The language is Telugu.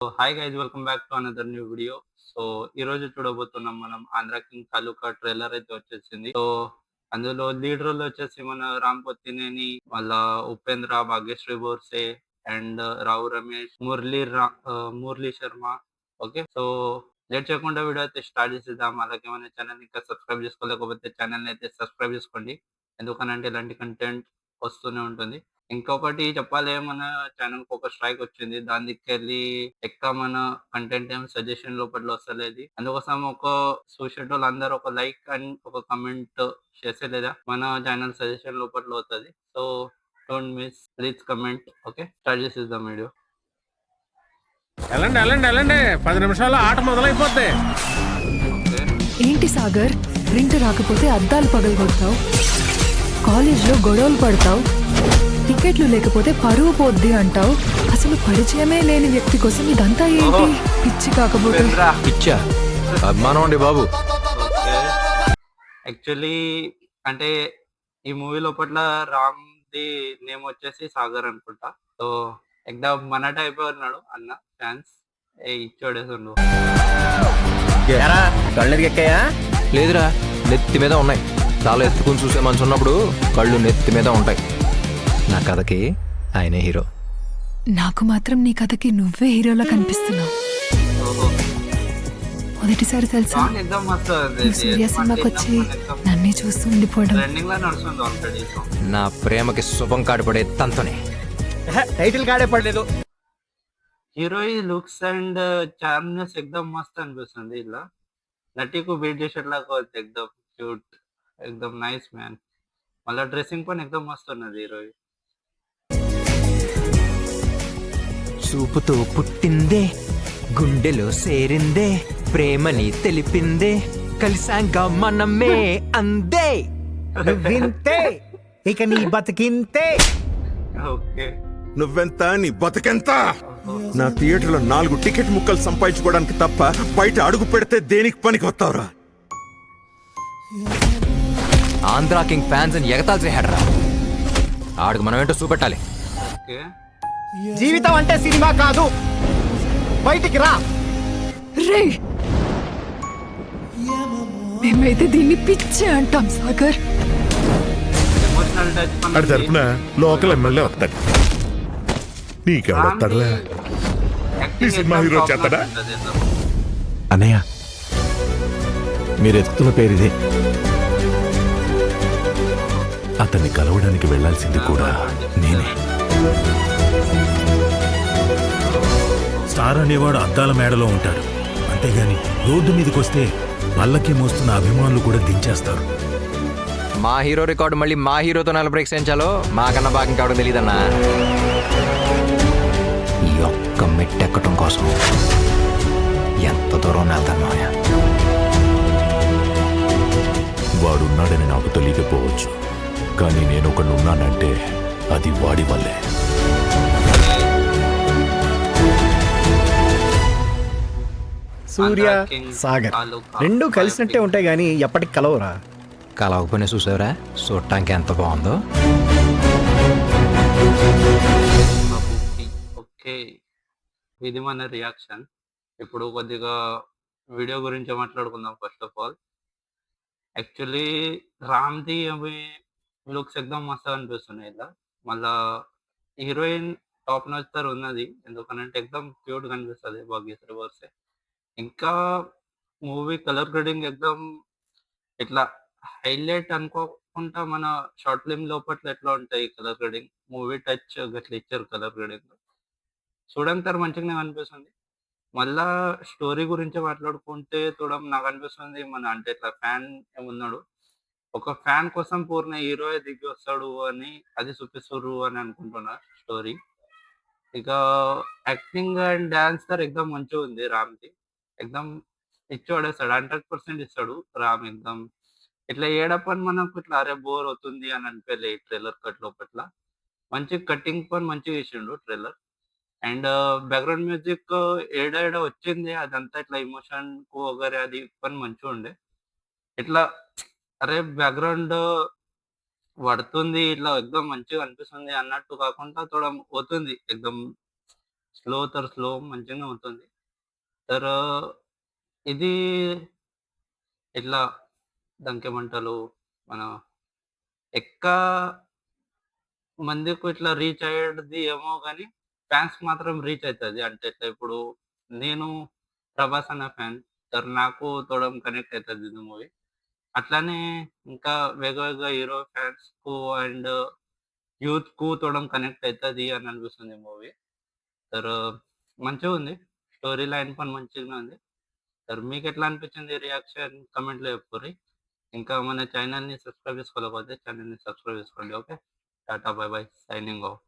Hi guys, welcome back to another new video. So ఈ రోజు చూడబోతున్నాం మనం ఆంధ్ర కింగ్ తాలూకా ట్రైలర్ అయితే వచ్చేసింది. సో అందులో లీడ్ రోల్ వచ్చేసి మన రామ్ పొత్తినేని, వాళ్ళ Upendra, Bhagyashri Borse and Rao Ramesh, Murali Sharma. Okay, so late చేయకుండా వీడియో అయితే స్టార్ట్ చేసేద్దాం. అలాగే మన ఛానల్ ఇంకా సబ్స్క్రైబ్ చేసుకోలేకపోతే ఛానల్ అయితే సబ్స్క్రైబ్ చేసుకోండి, ఎందుకనంటే ఇలాంటి కంటెంట్ వస్తూనే ఉంటుంది. ఇంకొకటి చెప్పాలి, మన ఛానల్‌కి ఒక స్ట్రైక్ వచ్చింది. దాని దిక్కెళ్ళి ఎక్కువ మన కంటెంట్ ఏం సజెషన్ లోపల వస్తలేదు. అందుకోసం చూసేటోళ్ళందరూ ఒక లైక్ అండ్ ఒక కామెంట్ చేస్తే లేదా మన ఛానల్ సజెషన్ లోపల వస్తది. So don't miss, please comment. Okay, start చేసేద్దాం వీడియో. వెళ్ళండి వెళ్ళండి వెళ్ళండి 10 నిమిషాల్లో ఆట మొదలైపోద్ది. ఓకే, ఏంటి సాగర్, ప్రింట్ రాకపోతే అద్దాలు పగలగొడతావు, కాలేజ్లో గొడవలు పడతావు, టికెట్లు లేకపోతే పరువు పోద్ది అంటావు. అసలు పరిచయమే లేని వ్యక్తి కోసం ఇదంతా ఏంటి? పిచ్చి కాకపోతే ఉపేంద్ర. పిచ్చా అభిమానం అండి బాబు. ఓకే, యాక్చువల్లీ అంటే ఈ మూవీ లోపల రామ్‌ది నేమ్ వచ్చేసి సాగర్ అనుకుంటా. సో ఎగ్దమ్ మన టైపే ఉన్నాడు అన్న. ఫ్యాన్స్ ఇచ్చోడేసిండు. కళ్ళకి ఎక్కాయా? లేదురా, నెత్తి మీద ఉన్నాయి. చాలా ఎత్తుకుని చూసే మనసు ఉన్నప్పుడు కళ్ళు నెత్తి మీద ఉంటాయి. నా కథకి ఆయనే హీరో. నాకు మాత్రం నీ కథకి నువ్వే హీరోలా కనిపిస్తున్నావు. ఓహో, మొదటిసారి తెలుసా సాంగ్ ఎగ్దమ్ మస్తు ఉంది. నువ్వు సూర్య సినిమాకి వచ్చి నన్నే చూస్తూ ఉండిపోవడం. ట్రెండింగ్ లో నడుస్తుంది ఆల్రెడీ సాంగ్. నా ప్రేమకి శుభం కాడిపడే తంతనే. టైటిల్ కాడే పడలేదు. హీరోయిన్ లుక్స్ అండ్ చార్మ్నెస్ ఎగ్దమ్ మస్త్ అనిపిస్తుంది. ఇలా నటికు బీట్ చేసేట్లాగా ఎగ్దమ్ క్యూట్, ఎగ్దమ్ నైస్ మ్యాన్. మళ్ళీ డ్రెస్సింగ్ పని ఎగ్దమ్ మస్త్ ఉన్నది హీరోయిన్. చూపుతో పుట్టిందే, గుండెలో సేరిందే, ప్రేమని తెలిపిందే, కలిసాంగా మనమే అందే. వింతే ఇక నీ బతికింతే. ఓకే, నువ్వెంత నీ బతుకెంత? నా థియేటర్లో 4 టికెట్ ముక్కలు సంపాదించుకోవడానికి తప్ప బయట అడుగు పెడితే దేనికి పనికి వస్తావురా? ఆంధ్రా కింగ్ ఫ్యాన్స్ అని ఎగతాలు చేశాడరా. ఆడికి మనం ఏంటో చూపెట్టాలి. ఓకే, జీవితం అంటే సినిమా కాదు, బయటికి రా. రే, మేమైతే దీన్ని పిచ్చి అంటాం సాగర్. ఎమోషనల్ టచ్ అటు తరపున లోకల్ ఎమ్మెల్యే వస్తాడు. నీకెవడు వస్తాడురా? ఈ సినిమా హీరో చేస్తాడా? అన్నయ్య, మీరు ఎత్తుతున్న పేరు ఇదే. అతన్ని కలవడానికి వెళ్ళాల్సింది కూడా నేనే. స్టార్ అనేవాడు అద్దాల మేడలో ఉంటాడు, అంతేగాని రోడ్డు మీదకి వస్తే పల్లకి మోస్తున్న అభిమానులు కూడా దించేస్తారు. మా హీరో రికార్డు మళ్ళీ మా హీరోతో బ్రేక్స్ మాకన్నా భాగం కావడం తెలియదన్నా. ఈ ఒక్క మెట్టెక్కటం కోసం ఎంత దూరం వెళ్తాను మాయ. వాడున్నాడని నాకు తెలియకపోవచ్చు, కానీ నేను ఒకడున్నానంటే అది వాడి వల్లే. సూర్య సాగర్ రెండు కలిసినట్టే ఉంటాయి గానీ ఎప్పటికి కలవరా. కలవకపోయినా చూసావురా, చూడటానికి ఎంత బాగుందో. ఓకే, ఇది మన రియాక్షన్. ఇప్పుడు కొద్దిగా వీడియో గురించి మాట్లాడుకుందాం. ఫస్ట్ ఆఫ్ ఆల్, యాక్చువల్లీ రామ్‌ది అవి లుక్స్ ఎగ్దమ్ మస్తు అనిపిస్తున్నాయి ఇలా. మళ్ళా హీరోయిన్ టాప్ నచ్చర్ ఉన్నది, ఎందుకనంటే ఎగ్దమ్ క్యూట్ కనిపిస్తుంది భాగ్యశ్రీ బోర్సే. ఇంకా మూవీ కలర్ గ్రేడింగ్ ఎగ్దమ్ ఇట్లా హైలైట్ అనుకోకుండా మన షార్ట్ ఫిల్మ్ లోపల ఎట్లా ఉంటాయి కలర్ గ్రేడింగ్, మూవీ టచ్ గట్లా ఇచ్చారు కలర్ గ్రేడింగ్. చూడడానికి మంచిగానే కనిపిస్తుంది. మళ్ళా స్టోరీ గురించి మాట్లాడుకుంటే నాకు అనిపిస్తుంది, మన అంటే ఇట్లా ఫ్యాన్ ఏమున్నాడు, ఒక ఫ్యాన్ కోసం పూర్ణ హీరో దిగి వస్తాడు అని అది చూపిస్తారు అని అనుకుంటున్నా స్టోరీ. ఇక యాక్టింగ్ అండ్ డాన్స్ ఎగ్దమ్ మంచిగా ఉంది రామ్‌ది. ఎగ్దమ్ ఇచ్చి పడేస్తాడు, 100% ఇస్తాడు రామ్. ఎగ్దమ్ ఇట్లా ఏడపని మనకు ఇట్లా అరే బోర్ అవుతుంది అని అనిపించలే ఈ ట్రైలర్ కట్ లోపట్ల. మంచి కట్టింగ్ పని మంచిగా ఇచ్చిండు ట్రైలర్. అండ్ బ్యాక్‌గ్రౌండ్ మ్యూజిక్ ఏడ ఏడ వచ్చింది అదంతా ఇట్లా ఎమోషన్‌కు వగైరా అది పని మంచిగుండే. ఇట్లా అరే బ్యాక్‌గ్రౌండ్ పడుతుంది ఇట్లా ఎక్దమ్ మంచిగా అనిపిస్తుంది అన్నట్టు కాకుండా పోతుంది ఎక్దమ్ स्लो तर स्लो మంచిగానే ఉంటుంది. तर ఇది ఇట్లా దానికేమంటారు? మన ఎక్కా మందికి ఇట్లా రీచ్ అయ్యేది ఏమో గానీ, ఫ్యాన్స్‌కి మాత్రం రీచ్ అయితది. అంటే ఇట్లా ఇప్పుడు నేను 'ప్రభాస్' అన్న ఫ్యాన్. నాకు తోడం కనెక్ట్ అయితది ఇది మూవీ. అట్లానే ఇంకా వేగ హీరో ఫ్యాన్స్‌కు అండ్ యూత్‌కు తోడం కనెక్ట్ అయితది అని అనిపిస్తుంది ఈ మూవీ. तर మంచిగుంది. స్టోరీ లైన్ పని మంచిగానే ఉంది. మీకెట్లా అనిపించింది రియాక్షన్ కామెంట్‌లో చెప్పుర్రి. ఇంకా మన ఛానెల్‌ని సబ్స్క్రైబ్ చేసుకోలేకపోతే ఛానెల్‌ని సబ్స్క్రైబ్ చేసుకోండి. Okay. Tata bye by. Signing off.